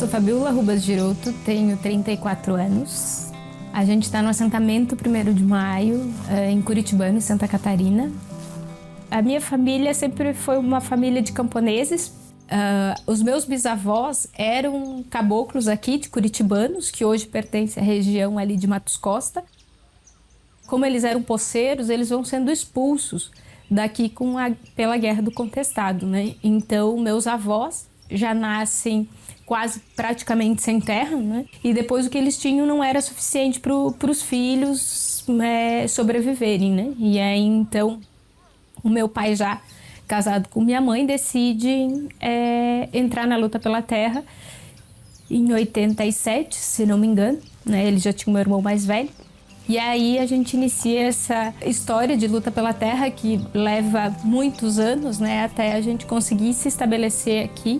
sou Fabiola Rubas Giroto, tenho 34 anos. A gente está no assentamento 1º de Maio, em Curitibano, em Santa Catarina. A minha família sempre foi uma família de camponeses. Os meus bisavós eram caboclos aqui de curitibanos, que hoje pertencem à região ali de Matos Costa. Como eles eram poceiros, eles vão sendo expulsos daqui pela Guerra do Contestado, né? Então, meus avós já nascem quase praticamente sem terra, né? E depois o que eles tinham não era suficiente para os filhos sobreviverem, né? E aí, então, o meu pai já casado com minha mãe, decide entrar na luta pela terra em 87, se não me engano, né? Ele já tinha um irmão mais velho. E aí a gente inicia essa história de luta pela terra que leva muitos anos, né? Até a gente conseguir se estabelecer aqui.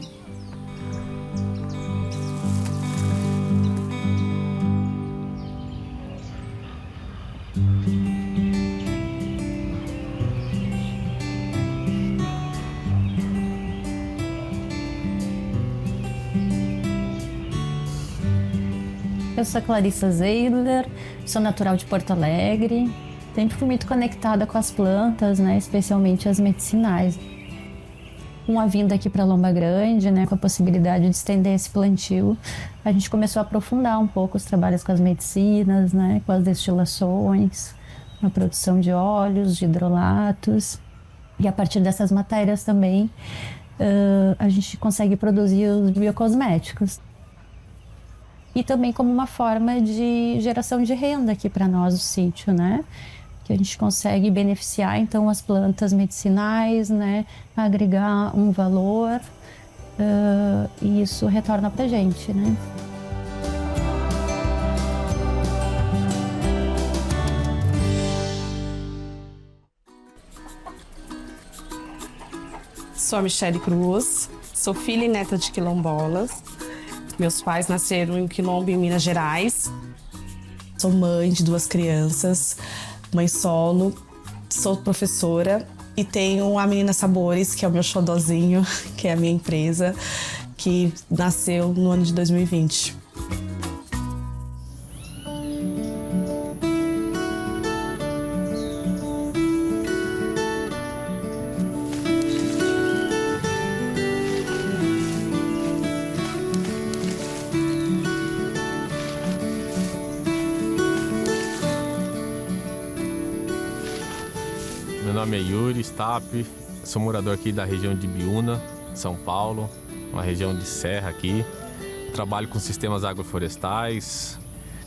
Eu sou Clarissa Zeidler, sou natural de Porto Alegre. Sempre fui muito conectada com as plantas, né, especialmente as medicinais. Com a vinda aqui para Lomba Grande, né, com a possibilidade de estender esse plantio, a gente começou a aprofundar um pouco os trabalhos com as medicinas, né, com as destilações, a produção de óleos, de hidrolatos. E a partir dessas matérias também, a gente consegue produzir os biocosméticos. E também como uma forma de geração de renda aqui para nós, o sítio, né? Que a gente consegue beneficiar, então, as plantas medicinais, né? Agregar um valor e isso retorna para a gente, né? Sou a Michele Cruz, sou filha e neta de quilombolas. Meus pais nasceram em Quilombo, em Minas Gerais. Sou mãe de 2 crianças, mãe solo, sou professora e tenho a Menina Sabores, que é o meu xodozinho, que é a minha empresa, que nasceu no ano de 2020. Meu nome é Yuri Stapp, sou morador aqui da região de Biúna, São Paulo, uma região de serra aqui. Trabalho com sistemas agroflorestais,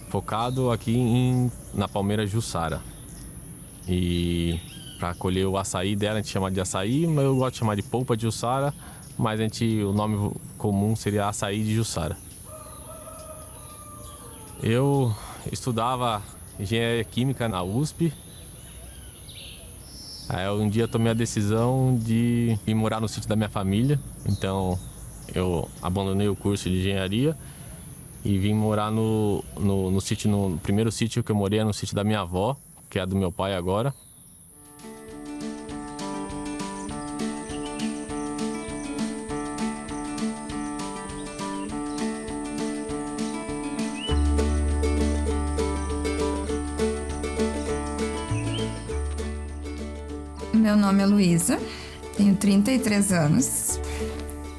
focado aqui na palmeira Jussara. E para colher o açaí dela, a gente chama de açaí, mas eu gosto de chamar de polpa de Jussara, mas o nome comum seria açaí de Jussara. Eu estudava engenharia química na USP. Aí um dia eu tomei a decisão de ir morar no sítio da minha família, então eu abandonei o curso de engenharia e vim morar no sítio, no primeiro sítio que eu morei, no sítio da minha avó, que é a do meu pai agora. Meu nome é Luísa, tenho 33 anos,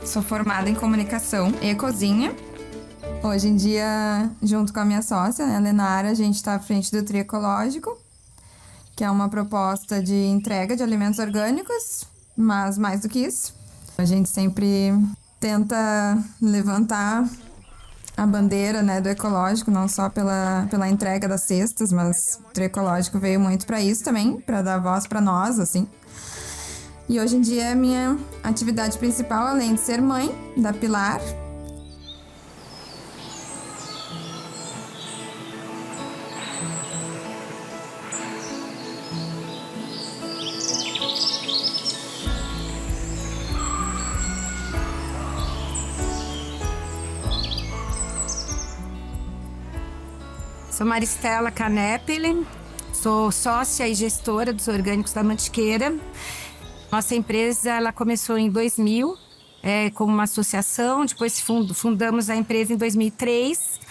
sou formada em comunicação e cozinha. Hoje em dia, junto com a minha sócia, né, Lenara, a gente está à frente do Trio Ecológico, que é uma proposta de entrega de alimentos orgânicos, mas mais do que isso, a gente sempre tenta levantar a bandeira, né, do ecológico, não só pela entrega das cestas, mas o Trio Ecológico veio muito para isso também, para dar voz para nós, assim. E hoje em dia a minha atividade principal, além de ser mãe da Pilar, Sou Maristela Canepele, sou sócia e gestora dos orgânicos da Mantiqueira. Nossa empresa ela começou em 2000 como uma associação, depois fundamos a empresa em 2003.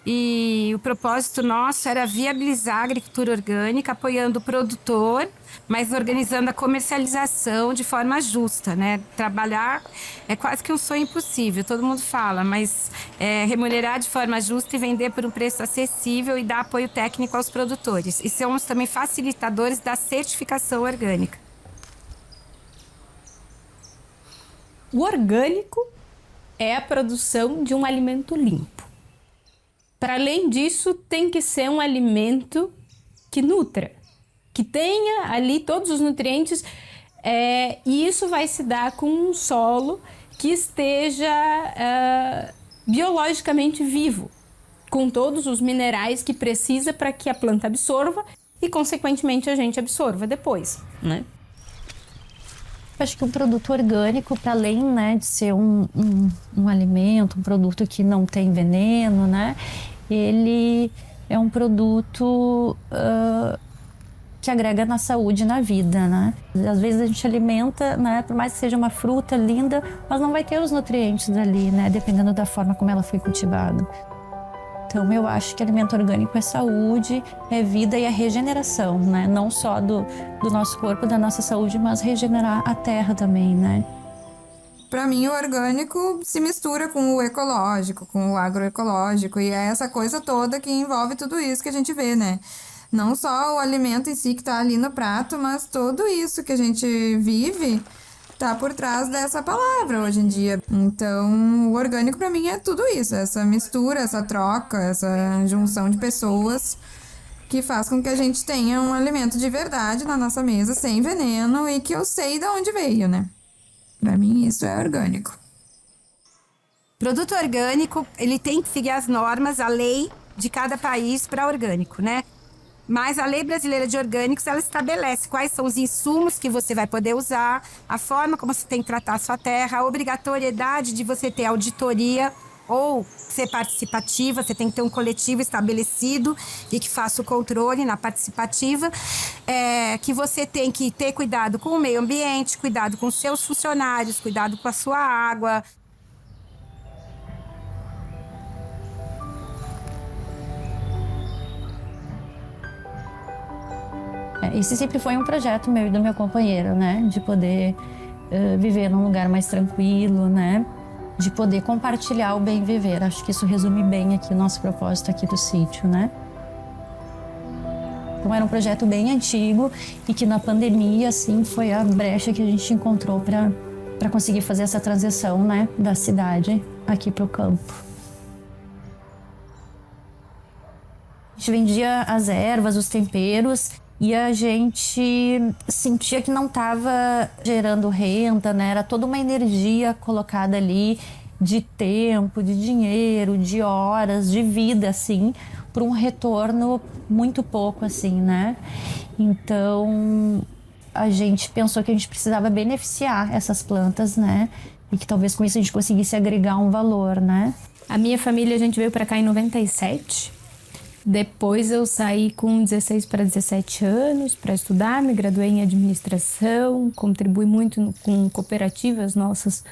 E o propósito nosso era viabilizar a agricultura orgânica, apoiando o produtor, mas organizando a comercialização de forma justa, né? Trabalhar é quase que um sonho impossível, todo mundo fala, mas remunerar de forma justa e vender por um preço acessível e dar apoio técnico aos produtores. E somos também facilitadores da certificação orgânica. O orgânico é a produção de um alimento limpo. Para além disso, tem que ser um alimento que nutra, que tenha ali todos os nutrientes, e isso vai se dar com um solo que esteja biologicamente vivo, com todos os minerais que precisa para que a planta absorva e, consequentemente, a gente absorva depois, né? Acho que o produto orgânico, para além, né, de ser um alimento, um produto que não tem veneno, né, ele é um produto que agrega na saúde e na vida, né? Às vezes a gente alimenta, né, por mais que seja uma fruta linda, mas não vai ter os nutrientes ali, né, dependendo da forma como ela foi cultivada. Então eu acho que alimento orgânico é saúde, é vida e é regeneração, né? Não só do nosso corpo, da nossa saúde, mas regenerar a terra também, né? Para mim, o orgânico se mistura com o ecológico, com o agroecológico, e é essa coisa toda que envolve tudo isso que a gente vê, né? Não só o alimento em si que tá ali no prato, mas tudo isso que a gente vive tá por trás dessa palavra hoje em dia. Então, o orgânico para mim é tudo isso, essa mistura, essa troca, essa junção de pessoas que faz com que a gente tenha um alimento de verdade na nossa mesa, sem veneno e que eu sei de onde veio, né? Para mim, isso é orgânico. Produto orgânico, ele tem que seguir as normas, a lei de cada país para orgânico, né? Mas a lei brasileira de orgânicos, ela estabelece quais são os insumos que você vai poder usar, a forma como você tem que tratar a sua terra, a obrigatoriedade de você ter auditoria ou ser participativa, você tem que ter um coletivo estabelecido e que faça o controle na participativa, que você tem que ter cuidado com o meio ambiente, cuidado com os seus funcionários, cuidado com a sua água. Esse sempre foi um projeto meu e do meu companheiro, né? De poder viver num lugar mais tranquilo, né? De poder compartilhar o bem viver. Acho que isso resume bem aqui o nosso propósito aqui do sítio, né? Então era um projeto bem antigo e que na pandemia, assim, foi a brecha que a gente encontrou para conseguir fazer essa transição, né? Da cidade aqui para o campo. A gente vendia as ervas, os temperos, e a gente sentia que não estava gerando renda, né? Era toda uma energia colocada ali de tempo, de dinheiro, de horas, de vida, assim, por um retorno muito pouco, assim, né? Então, a gente pensou que a gente precisava beneficiar essas plantas, né? E que talvez com isso a gente conseguisse agregar um valor, né? A minha família, a gente veio para cá em 97. Depois eu saí com 16 para 17 anos para estudar, me graduei em administração, contribuí muito com cooperativas nossas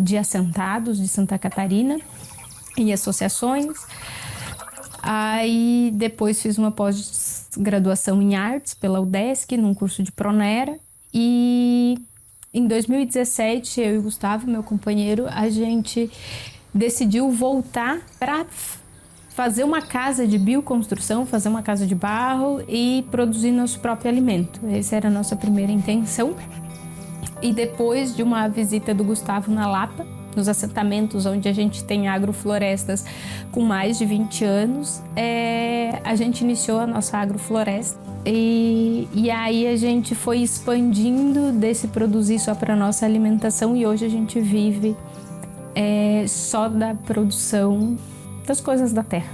de assentados de Santa Catarina e associações. Aí depois fiz uma pós-graduação em artes pela UDESC, num curso de Pronera. E em 2017, eu e o Gustavo, meu companheiro, a gente decidiu voltar para fazer uma casa de bioconstrução, fazer uma casa de barro e produzir nosso próprio alimento. Essa era a nossa primeira intenção. E depois de uma visita do Gustavo na Lapa, nos assentamentos onde a gente tem agroflorestas com mais de 20 anos, a gente iniciou a nossa agrofloresta. E aí a gente foi expandindo desse produzir só para nossa alimentação e hoje a gente vive só da produção das coisas da terra.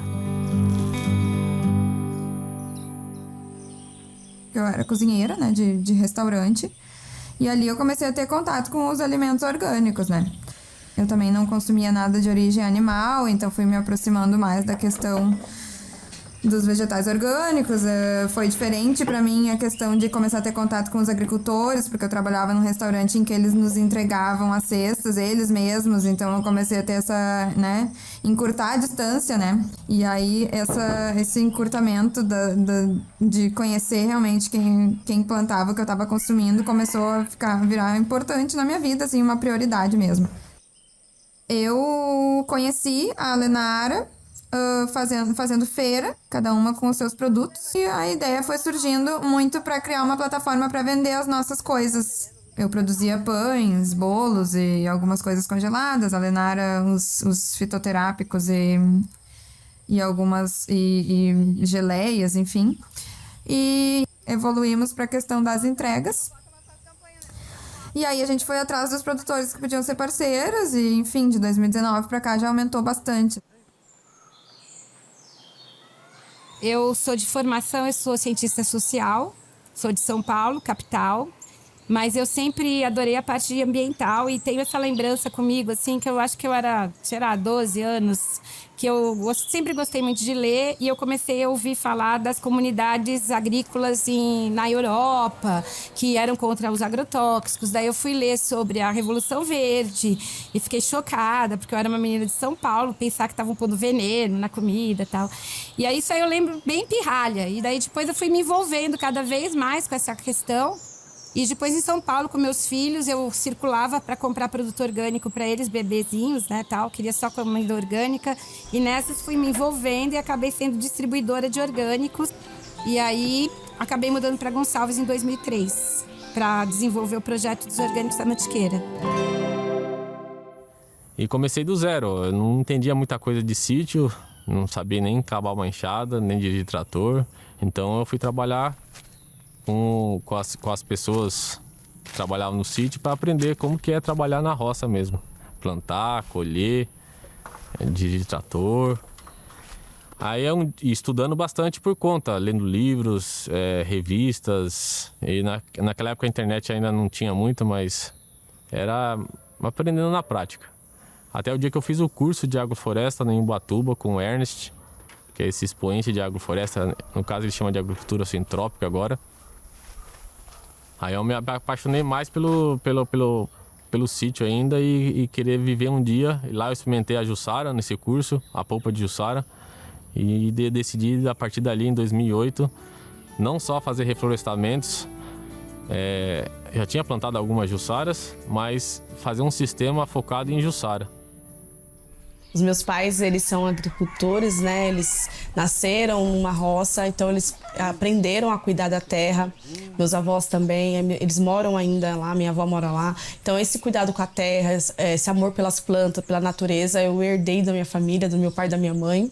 Eu era cozinheira, né, de restaurante, e ali eu comecei a ter contato com os alimentos orgânicos, né. Eu também não consumia nada de origem animal, então fui me aproximando mais da questão dos vegetais orgânicos. Foi diferente para mim a questão de começar a ter contato com os agricultores, porque eu trabalhava num restaurante em que eles nos entregavam as cestas, eles mesmos, então eu comecei a ter essa, né, encurtar a distância, né, e aí esse encurtamento de conhecer realmente quem plantava o que eu estava consumindo começou a virar importante na minha vida, assim, uma prioridade mesmo. Eu conheci a Lenara fazendo feira, cada uma com os seus produtos, e a ideia foi surgindo muito para criar uma plataforma para vender as nossas coisas. Eu produzia pães, bolos e algumas coisas congeladas, a Lenara os fitoterápicos e algumas e geleias, enfim. E evoluímos para a questão das entregas. E aí a gente foi atrás dos produtores que podiam ser parceiros e, enfim, de 2019 para cá já aumentou bastante. Eu sou de formação, eu sou cientista social, sou de São Paulo, capital, mas eu sempre adorei a parte ambiental e tenho essa lembrança comigo, assim, que eu acho que eu era, sei lá, 12 anos, que eu sempre gostei muito de ler e eu comecei a ouvir falar das comunidades agrícolas na Europa, que eram contra os agrotóxicos. Daí eu fui ler sobre a Revolução Verde e fiquei chocada, porque eu era uma menina de São Paulo, pensar que estavam pondo veneno na comida e tal. E aí isso aí eu lembro bem pirralha. E daí depois eu fui me envolvendo cada vez mais com essa questão. E depois em São Paulo, com meus filhos, eu circulava para comprar produto orgânico para eles, bebezinhos, né, tal. Queria só comida orgânica. E nessas fui me envolvendo e acabei sendo distribuidora de orgânicos. E aí acabei mudando para Gonçalves em 2003, para desenvolver o projeto dos orgânicos da Mantiqueira. E comecei do zero. Eu não entendia muita coisa de sítio, não sabia nem cavar uma enxada, nem dirigir trator. Então eu fui trabalhar com as pessoas que trabalhavam no sítio para aprender como que é trabalhar na roça mesmo. Plantar, colher, dirigir trator. Aí estudando bastante por conta, lendo livros, revistas. E naquela época a internet ainda não tinha muito, mas era aprendendo na prática. Até o dia que eu fiz o curso de agrofloresta em Ubatuba com o Ernest, que é esse expoente de agrofloresta, no caso ele chama de agricultura sintrópica agora. Aí eu me apaixonei mais pelo sítio ainda e querer viver um dia. E lá eu experimentei a Jussara nesse curso, a polpa de Jussara. E decidi a partir dali, em 2008, não só fazer reflorestamentos. Já tinha plantado algumas Jussaras, mas fazer um sistema focado em Jussara. Os meus pais, eles são agricultores, né? Eles nasceram numa roça, então eles aprenderam a cuidar da terra. Meus avós também, eles moram ainda lá, minha avó mora lá. Então esse cuidado com a terra, esse amor pelas plantas, pela natureza, eu herdei da minha família, do meu pai e da minha mãe.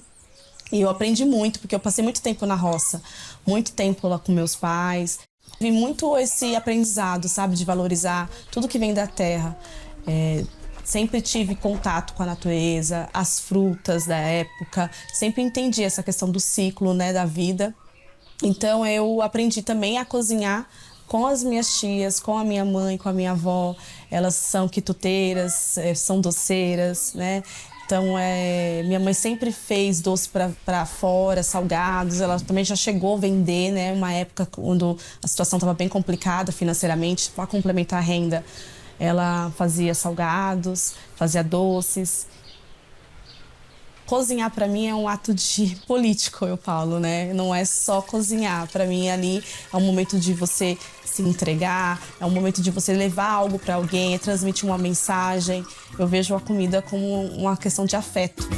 E eu aprendi muito, porque eu passei muito tempo na roça, muito tempo lá com meus pais. Vi muito esse aprendizado, sabe, de valorizar tudo que vem da terra. Sempre tive contato com a natureza, as frutas da época, sempre entendi essa questão do ciclo, né, da vida. Então eu aprendi também a cozinhar com as minhas tias, com a minha mãe, com a minha avó. Elas são quituteiras, são doceiras, né? Então minha mãe sempre fez doce para fora, salgados. Ela também já chegou a vender, né? Uma época quando a situação estava bem complicada financeiramente, para complementar a renda. Ela fazia salgados, fazia doces. Cozinhar para mim é um ato de político, eu falo, né? Não é só cozinhar. Para mim ali é um momento de você se entregar, é um momento de você levar algo para alguém, é transmitir uma mensagem. Eu vejo a comida como uma questão de afeto.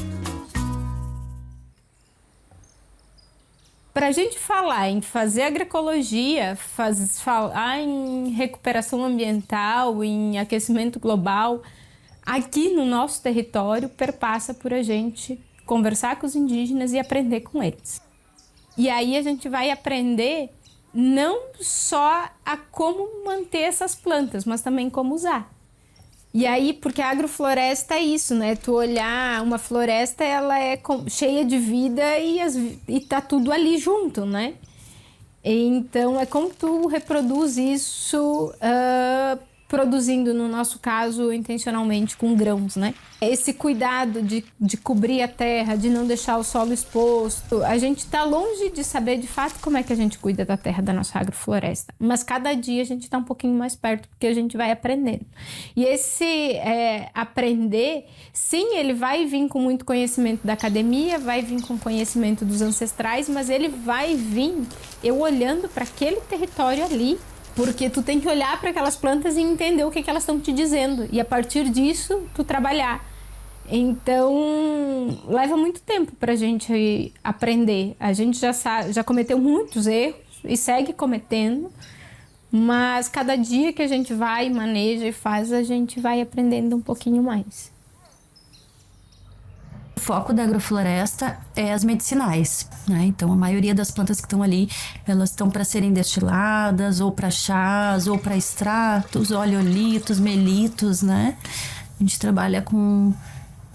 Para a gente falar em fazer agroecologia, falar em recuperação ambiental, em aquecimento global, aqui no nosso território perpassa por a gente conversar com os indígenas e aprender com eles. E aí a gente vai aprender não só a como manter essas plantas, mas também como usar. E aí, porque a agrofloresta é isso, né? Tu olhar uma floresta, ela é cheia de vida e tá tudo ali junto, né? Então, é como tu reproduz isso produzindo, no nosso caso, intencionalmente com grãos, né? Esse cuidado de cobrir a terra, de não deixar o solo exposto. A gente está longe de saber de fato como é que a gente cuida da terra da nossa agrofloresta. Mas cada dia a gente está um pouquinho mais perto, porque a gente vai aprendendo. E esse aprender, sim, ele vai vir com muito conhecimento da academia, vai vir com conhecimento dos ancestrais, mas ele vai vir eu olhando para aquele território ali. Porque tu tem que olhar para aquelas plantas e entender o que elas estão te dizendo. E a partir disso, tu trabalhar. Então, leva muito tempo para a gente aprender. A gente já cometeu muitos erros e segue cometendo. Mas cada dia que a gente vai, maneja e faz, a gente vai aprendendo um pouquinho mais. O foco da agrofloresta é as medicinais, né? Então, a maioria das plantas que estão ali, elas estão para serem destiladas, ou para chás, ou para extratos, oleolitos, melitos, né? A gente trabalha com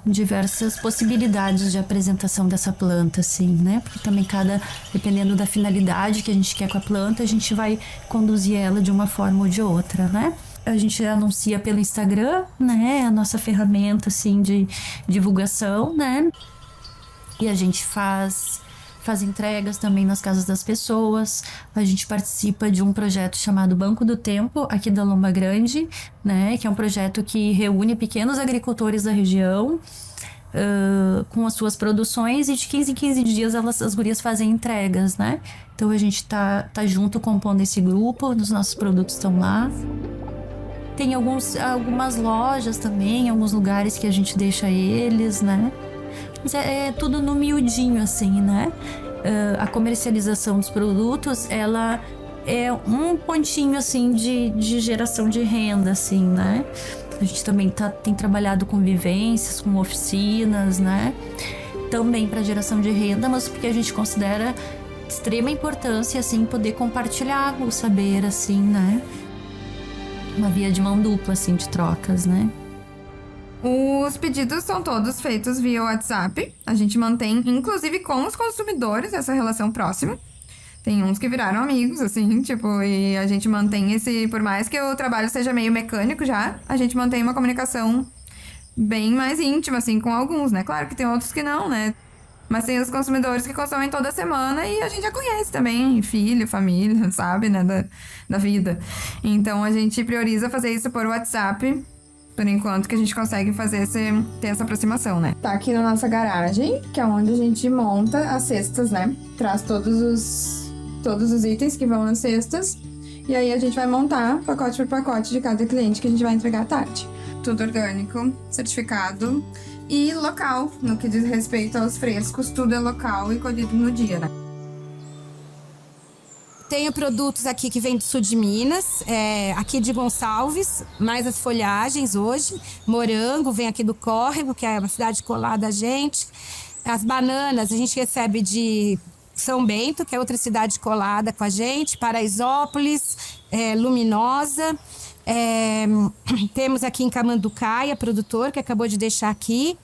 diversas possibilidades de apresentação dessa planta, assim, né? Porque também dependendo da finalidade que a gente quer com a planta, a gente vai conduzir ela de uma forma ou de outra, né? A gente anuncia pelo Instagram, né? A nossa ferramenta, assim, de divulgação, né? E a gente faz entregas também nas casas das pessoas. A gente participa de um projeto chamado Banco do Tempo, aqui da Lomba Grande, né? Que é um projeto que reúne pequenos agricultores da região com as suas produções, e de 15 em 15 dias as gurias fazem entregas, né? Então a gente tá junto compondo esse grupo, os nossos produtos estão lá. Tem algumas lojas também, alguns lugares que a gente deixa eles, né? Mas é tudo no miudinho, assim, né? A comercialização dos produtos, ela é um pontinho, assim, de geração de renda, assim, né? A gente também tem trabalhado com vivências, com oficinas, né? Também para geração de renda, mas porque a gente considera de extrema importância, assim, poder compartilhar o saber, assim, né? Uma via de mão dupla, assim, de trocas, né? Os pedidos são todos feitos via WhatsApp. A gente mantém, inclusive com os consumidores, essa relação próxima. Tem uns que viraram amigos, assim, tipo, e a gente mantém por mais que o trabalho seja meio mecânico já, a gente mantém uma comunicação bem mais íntima, assim, com alguns, né? Claro que tem outros que não, né? Mas tem os consumidores que consomem toda semana e a gente já conhece também, filho, família, sabe, né, da vida. Então a gente prioriza fazer isso por WhatsApp, por enquanto que a gente consegue ter essa aproximação, né? Tá aqui na nossa garagem, que é onde a gente monta as cestas, né? Traz todos os itens que vão nas cestas. E aí a gente vai montar pacote por pacote de cada cliente que a gente vai entregar à tarde. Tudo orgânico, certificado e local, no que diz respeito aos frescos, tudo é local e colhido no dia, né? Tenho produtos aqui que vêm do sul de Minas, aqui de Gonçalves, mais as folhagens hoje. Morango vem aqui do Córrego, que é uma cidade colada a gente. As bananas a gente recebe de São Bento, que é outra cidade colada com a gente. Paraisópolis, Luminosa. Temos aqui em Camanducaia, produtor, que acabou de deixar aqui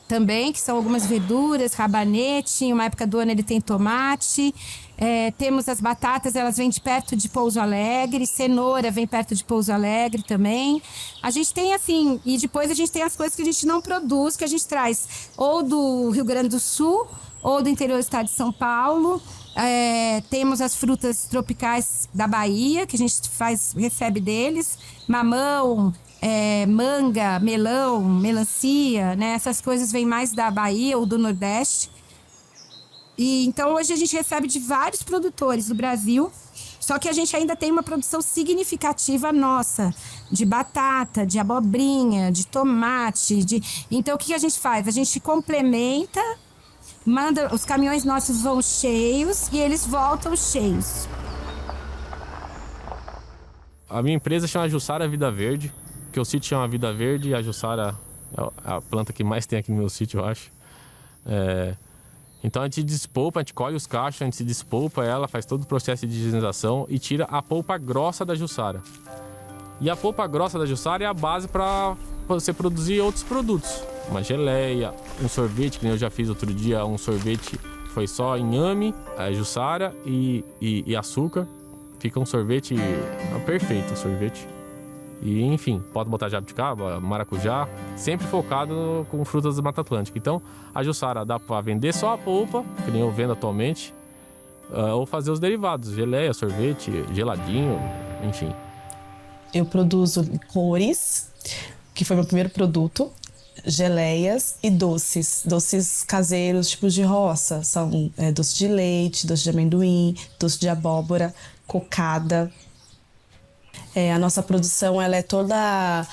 também, que são algumas verduras, rabanete, em uma época do ano ele tem tomate. Temos as batatas, elas vêm de perto de Pouso Alegre, cenoura vem perto de Pouso Alegre também. A gente tem assim, e depois a gente tem as coisas que a gente não produz, que a gente traz ou do Rio Grande do Sul ou do interior do estado de São Paulo. Temos as frutas tropicais da Bahia, que a gente recebe deles, mamão, manga, melão, melancia, né? Essas coisas vêm mais da Bahia ou do Nordeste. E então hoje a gente recebe de vários produtores do Brasil, só que a gente ainda tem uma produção significativa nossa, de batata, de abobrinha, de tomate, Então o que a gente faz? A gente complementa, os caminhões nossos vão cheios e eles voltam cheios. A minha empresa chama Jussara Vida Verde, porque o sítio chama Vida Verde e a Jussara é a planta que mais tem aqui no meu sítio, eu acho. Então a gente despolpa, a gente colhe os cachos, a gente se despolpa ela, faz todo o processo de higienização e tira a polpa grossa da Jussara. E a polpa grossa da Jussara é a base para você produzir outros produtos. Uma geleia, um sorvete, que nem eu já fiz outro dia, um sorvete que foi só inhame, Jussara e açúcar. Fica um sorvete perfeito, o sorvete. E, enfim, pode botar jabuticaba, maracujá, sempre focado com frutas da Mata Atlântica. Então, a Jussara dá para vender só a polpa, que nem eu vendo atualmente, ou fazer os derivados, geleia, sorvete, geladinho, enfim. Eu produzo licores, que foi meu primeiro produto, geleias e doces caseiros, tipos de roça. São doce de leite, doce de amendoim, doce de abóbora, cocada. A nossa produção ela é toda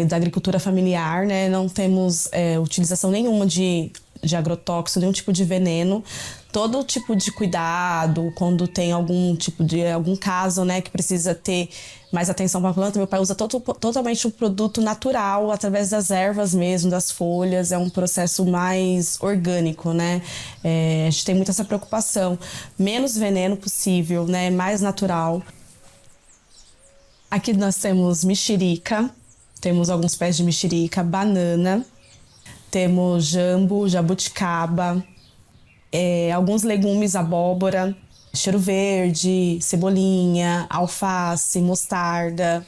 da agricultura familiar, né? Não temos utilização nenhuma de agrotóxico, nenhum tipo de veneno. Todo tipo de cuidado, quando tem algum caso, né, que precisa ter mais atenção para a planta, meu pai usa totalmente um produto natural, através das ervas mesmo, das folhas. É um processo mais orgânico, né? A gente tem muito essa preocupação. Menos veneno possível, né? Mais natural. Aqui nós temos mexerica, temos alguns pés de mexerica, banana, temos jambo, jabuticaba, alguns legumes, abóbora, cheiro verde, cebolinha, alface, mostarda.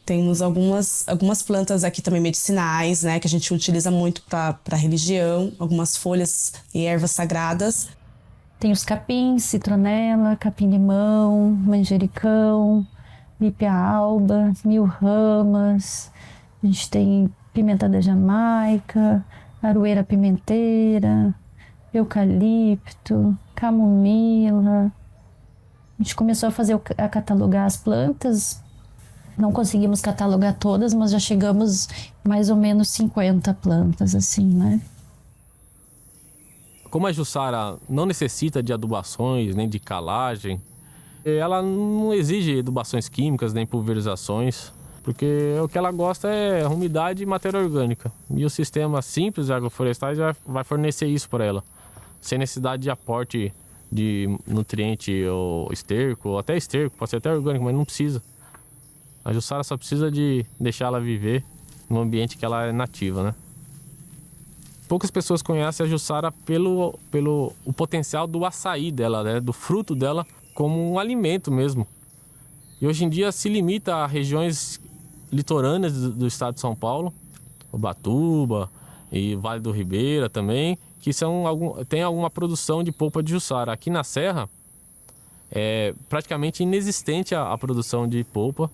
Temos algumas plantas aqui também medicinais, né, que a gente utiliza muito para religião, algumas folhas e ervas sagradas. Tem os capins, citronela, capim-limão, manjericão, lípia-alba, mil-ramas. A gente tem pimenta da Jamaica, aroeira pimenteira, eucalipto, camomila. A gente começou a catalogar as plantas. Não conseguimos catalogar todas, mas já chegamos mais ou menos 50 plantas, assim, né? Como a Jussara não necessita de adubações, nem de calagem, ela não exige adubações químicas, nem pulverizações, porque o que ela gosta é umidade e matéria orgânica. E o sistema simples de agroflorestais vai fornecer isso para ela, sem necessidade de aporte de nutriente ou esterco, ou até esterco, pode ser até orgânico, mas não precisa. A Jussara só precisa de deixar ela viver no ambiente que ela é nativa, né? Poucas pessoas conhecem a Jussara pelo o potencial do açaí dela, né? Do fruto dela como um alimento mesmo. E hoje em dia se limita a regiões litorâneas do estado de São Paulo, Ubatuba e Vale do Ribeira também, que tem alguma produção de polpa de Jussara. Aqui na Serra é praticamente inexistente a produção de polpa,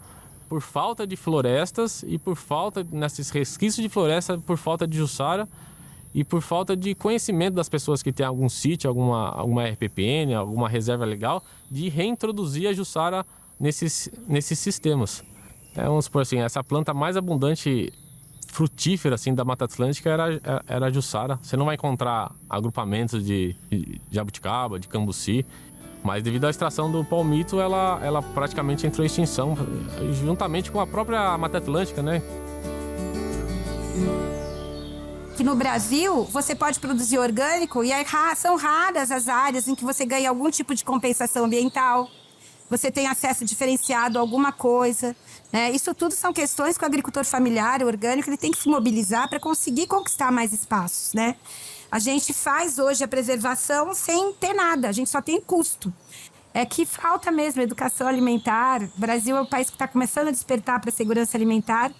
por falta de florestas e por falta, nesses resquícios de floresta, por falta de Jussara e por falta de conhecimento das pessoas que têm algum sítio, alguma RPPN, alguma reserva legal, de reintroduzir a Jussara nesses sistemas. Vamos supor assim, essa planta mais abundante frutífera assim, da Mata Atlântica era a Jussara. Você não vai encontrar agrupamentos de jabuticaba, de cambuci, mas devido à extração do palmito, ela praticamente entrou em extinção, juntamente com a própria Mata Atlântica, né? Que no Brasil, você pode produzir orgânico e são raras as áreas em que você ganha algum tipo de compensação ambiental, você tem acesso diferenciado a alguma coisa, né? Isso tudo são questões que o agricultor familiar, o orgânico, ele tem que se mobilizar para conseguir conquistar mais espaços, né? A gente faz hoje a preservação sem ter nada, a gente só tem custo. É que falta mesmo educação alimentar. O Brasil é um país que está começando a despertar para a segurança alimentar,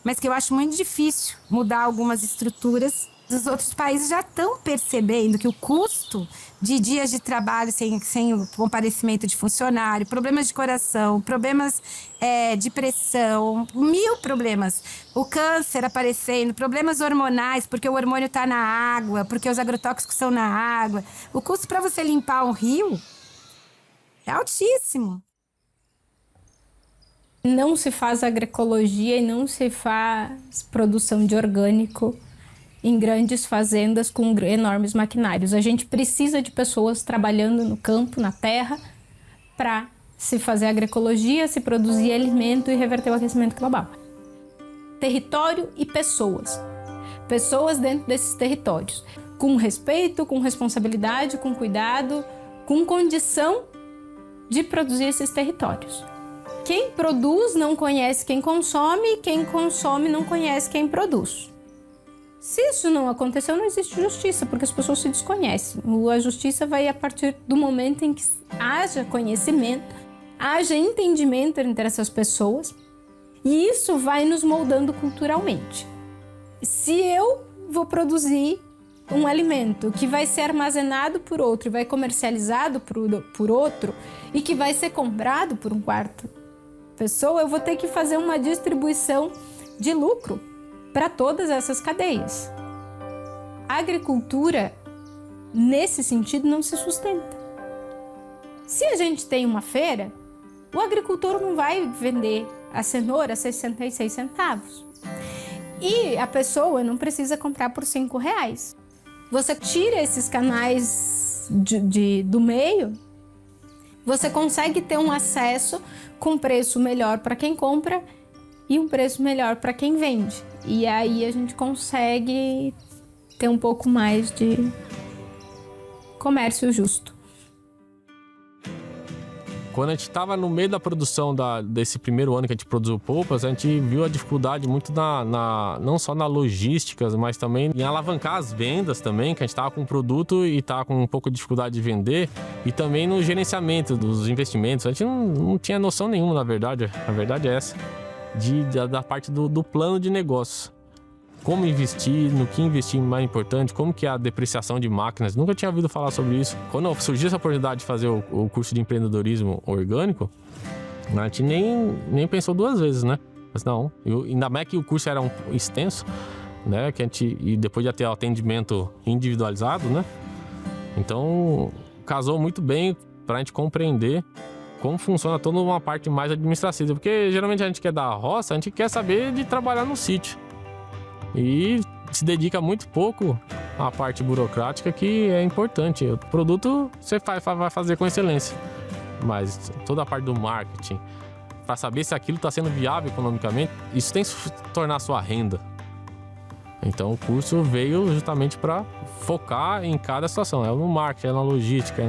mas que eu acho muito difícil mudar algumas estruturas. Os outros países já estão percebendo que o custo de dias de trabalho sem o comparecimento de funcionário, problemas de coração, problemas de pressão, 1000 problemas. O câncer aparecendo, problemas hormonais, porque o hormônio está na água, porque os agrotóxicos são na água. O custo para você limpar um rio é altíssimo. Não se faz agroecologia e não se faz produção de orgânico em grandes fazendas com enormes maquinários. A gente precisa de pessoas trabalhando no campo, na terra, para se fazer agroecologia, se produzir alimento e reverter o aquecimento global. Território e pessoas. Pessoas dentro desses territórios, com respeito, com responsabilidade, com cuidado, com condição de produzir esses territórios. Quem produz não conhece quem consome, e quem consome não conhece quem produz. Se isso não aconteceu, não existe justiça, porque as pessoas se desconhecem. A justiça vai a partir do momento em que haja conhecimento, haja entendimento entre essas pessoas E isso vai nos moldando culturalmente. Se eu vou produzir um alimento que vai ser armazenado por outro e vai comercializado por outro e que vai ser comprado por um quarto pessoa, eu vou ter que fazer uma distribuição de lucro para todas essas cadeias. A agricultura, nesse sentido, não se sustenta. Se a gente tem uma feira, o agricultor não vai vender a cenoura a 66 centavos. E a pessoa não precisa comprar por R$5. Você tira esses canais do meio, você consegue ter um acesso com preço melhor para quem compra e um preço melhor para quem vende. E aí a gente consegue ter um pouco mais de comércio justo. Quando a gente estava no meio da produção desse primeiro ano que a gente produziu polpas, a gente viu a dificuldade muito não só na logística, mas também em alavancar as vendas também, que a gente estava com um produto e estava com um pouco de dificuldade de vender, e também no gerenciamento dos investimentos. A gente não tinha noção nenhuma, na verdade, a verdade é essa, da parte do plano de negócio. Como investir, no que investir mais importante, como que é a depreciação de máquinas. Nunca tinha ouvido falar sobre isso. Quando surgiu essa oportunidade de fazer o curso de empreendedorismo orgânico, a gente nem pensou duas vezes, né? Mas não, ainda mais que o curso era extenso, né? E depois de ter o atendimento individualizado, né? Então, casou muito bem para a gente compreender como funciona toda uma parte mais administrativa. Porque geralmente a gente quer da roça, a gente quer saber de trabalhar no sítio. E se dedica muito pouco à parte burocrática, que é importante. O produto você vai fazer com excelência, mas toda a parte do marketing, para saber se aquilo está sendo viável economicamente, isso tem que se tornar sua renda. Então o curso veio justamente para focar em cada situação. É no marketing, é na logística, é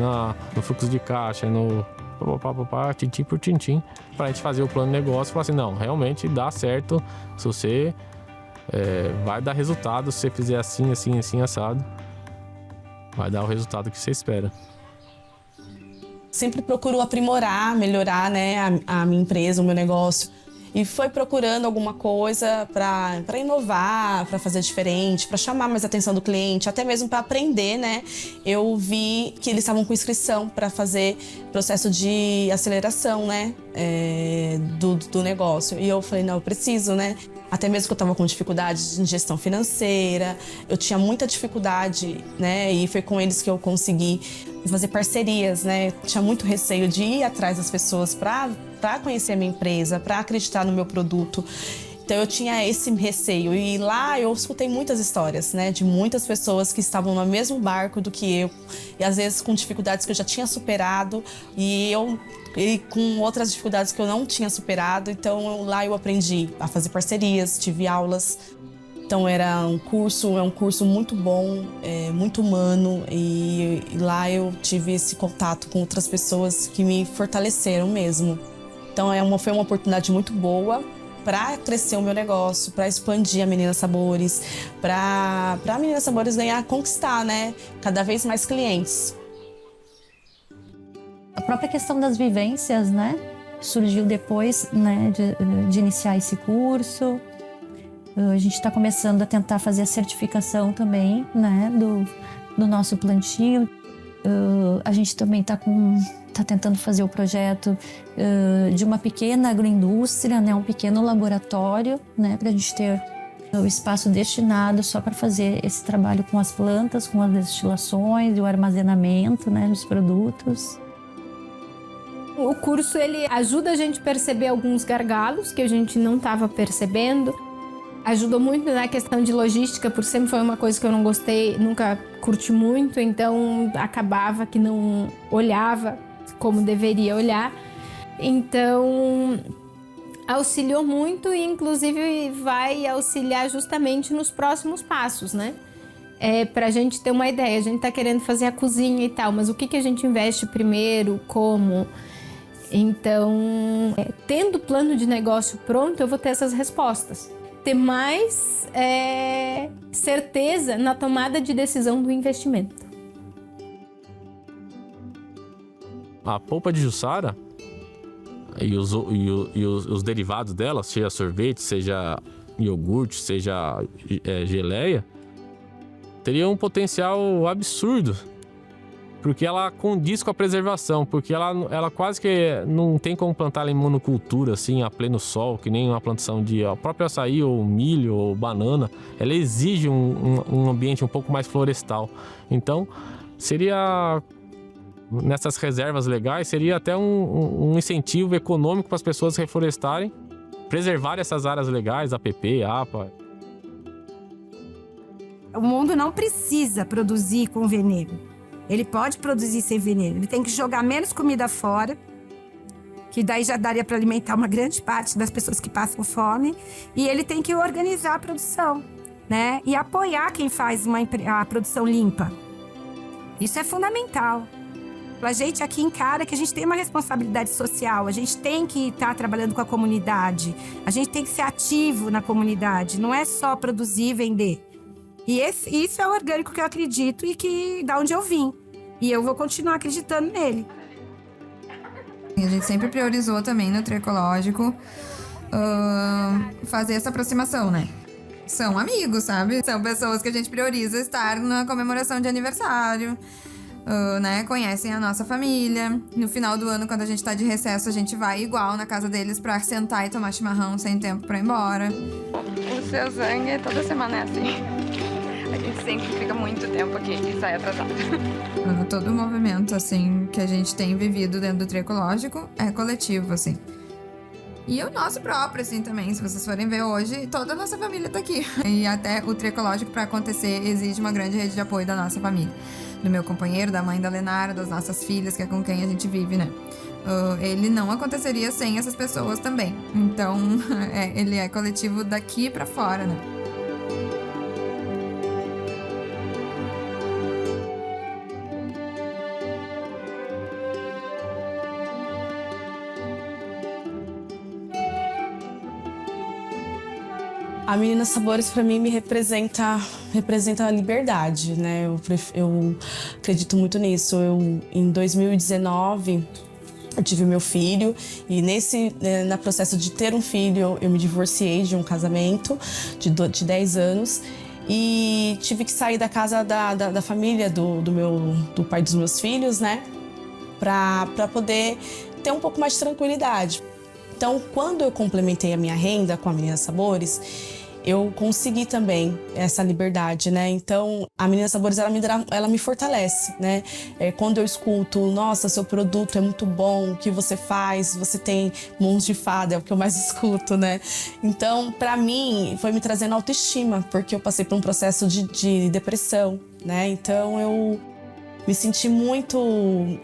no fluxo de caixa, é no tintim por tintim, para a gente fazer o plano de negócio e falar assim, não, realmente dá certo se você... vai dar resultado se você fizer assim, assim, assim, assado. Vai dar o resultado que você espera. Sempre procuro aprimorar, melhorar, né, a minha empresa, o meu negócio. E foi procurando alguma coisa para inovar, para fazer diferente, para chamar mais a atenção do cliente, até mesmo para aprender, né? Eu vi que eles estavam com inscrição para fazer processo de aceleração, né, do negócio. E eu falei, não, eu preciso, né? Até mesmo que eu estava com dificuldade em gestão financeira, eu tinha muita dificuldade, né? E foi com eles que eu consegui fazer parcerias, né? Tinha muito receio de ir atrás das pessoas para conhecer a minha empresa, para acreditar no meu produto. Então eu tinha esse receio. E lá eu escutei muitas histórias, né? De muitas pessoas que estavam no mesmo barco do que eu. E às vezes com dificuldades que eu já tinha superado. E com outras dificuldades que eu não tinha superado. Então lá eu aprendi a fazer parcerias, tive aulas. Então é um curso muito bom, muito humano, e lá eu tive esse contato com outras pessoas que me fortaleceram mesmo. Então foi uma oportunidade muito boa para crescer o meu negócio, para expandir a Meninas Sabores, para a Meninas Sabores conquistar, né, cada vez mais clientes. A própria questão das vivências, né, surgiu depois, né, de iniciar esse curso. A gente está começando a tentar fazer a certificação também, né, do nosso plantio. A gente também está tentando fazer o projeto de uma pequena agroindústria, né, um pequeno laboratório, né, para a gente ter o espaço destinado só para fazer esse trabalho com as plantas, com as destilações e o armazenamento, né, dos produtos. O curso ele ajuda a gente a perceber alguns gargalos que a gente não estava percebendo. Ajudou muito na questão de logística, por sempre foi uma coisa que eu não gostei, nunca curti muito, então acabava que não olhava como deveria olhar. Então auxiliou muito e inclusive vai auxiliar justamente nos próximos passos, né? Pra gente ter uma ideia, a gente tá querendo fazer a cozinha e tal, mas o que a gente investe primeiro, como... Então, tendo o plano de negócio pronto, eu vou ter essas respostas. Ter mais certeza na tomada de decisão do investimento. A polpa de Jussara, e os derivados dela, seja sorvete, seja iogurte, seja geleia, teria um potencial absurdo, porque ela condiz com a preservação, porque ela quase que não tem como plantar ela em monocultura, assim, a pleno sol, que nem uma plantação de próprio açaí, ou milho, ou banana. Ela exige um ambiente um pouco mais florestal. Então, seria, nessas reservas legais, seria até um incentivo econômico para as pessoas reflorestarem, preservar essas áreas legais, APP, APA. O mundo não precisa produzir com veneno. Ele pode produzir sem veneno. Ele tem que jogar menos comida fora, que daí já daria para alimentar uma grande parte das pessoas que passam fome. E ele tem que organizar a produção, né? E apoiar quem faz a produção limpa. Isso é fundamental. A gente aqui encara que a gente tem uma responsabilidade social. A gente tem que estar trabalhando com a comunidade. A gente tem que ser ativo na comunidade. Não é só produzir e vender. E isso é o orgânico que eu acredito e que da onde eu vim. E eu vou continuar acreditando nele. A gente sempre priorizou também no Tricológico fazer essa aproximação, né? São amigos, sabe? São pessoas que a gente prioriza estar na comemoração de aniversário, né? Conhecem a nossa família. No final do ano, quando a gente tá de recesso, a gente vai igual na casa deles pra sentar e tomar chimarrão sem tempo pra ir embora. O seu sangue toda semana é assim. A gente sempre fica muito tempo aqui e sai atrasado. Todo o movimento, assim, que a gente tem vivido dentro do Tricológico é coletivo, assim. E o nosso próprio, assim, também. Se vocês forem ver hoje, toda a nossa família tá aqui. E até o Tricológico, pra acontecer, exige uma grande rede de apoio da nossa família. Do meu companheiro, da mãe da Lenara, das nossas filhas, que é com quem a gente vive, né? Ele não aconteceria sem essas pessoas também. Então, ele é coletivo daqui pra fora, né? A Meninas Sabores, para mim, me representa a liberdade, né? Eu acredito muito nisso. Em 2019, eu tive meu filho e no processo de ter um filho, eu me divorciei de um casamento de 10 anos e tive que sair da casa da família do pai dos meus filhos, né? Para poder ter um pouco mais de tranquilidade. Então, quando eu complementei a minha renda com a Meninas Sabores, eu consegui também essa liberdade, né? Então, a Meninas Sabores, ela me fortalece, né? Quando eu escuto, nossa, seu produto é muito bom, o que você faz, você tem mãos de fada, é o que eu mais escuto, né? Então, pra mim, foi me trazendo autoestima, porque eu passei por um processo de depressão, né? Então, eu me senti muito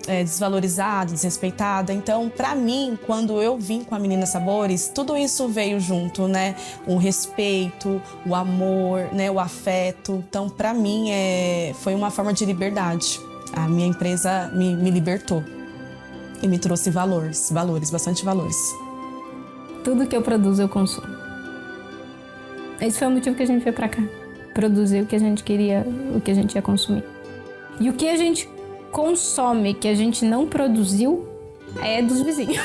desvalorizada, desrespeitada. Então, pra mim, quando eu vim com a Meninas Sabores, tudo isso veio junto, né? O respeito, o amor, né? O afeto. Então, pra mim, foi uma forma de liberdade. A minha empresa me libertou e me trouxe valores, bastante valores. Tudo que eu produzo, eu consumo. Esse foi o motivo que a gente veio pra cá. Produzir o que a gente queria, o que a gente ia consumir. E o que a gente consome, que a gente não produziu, é dos vizinhos.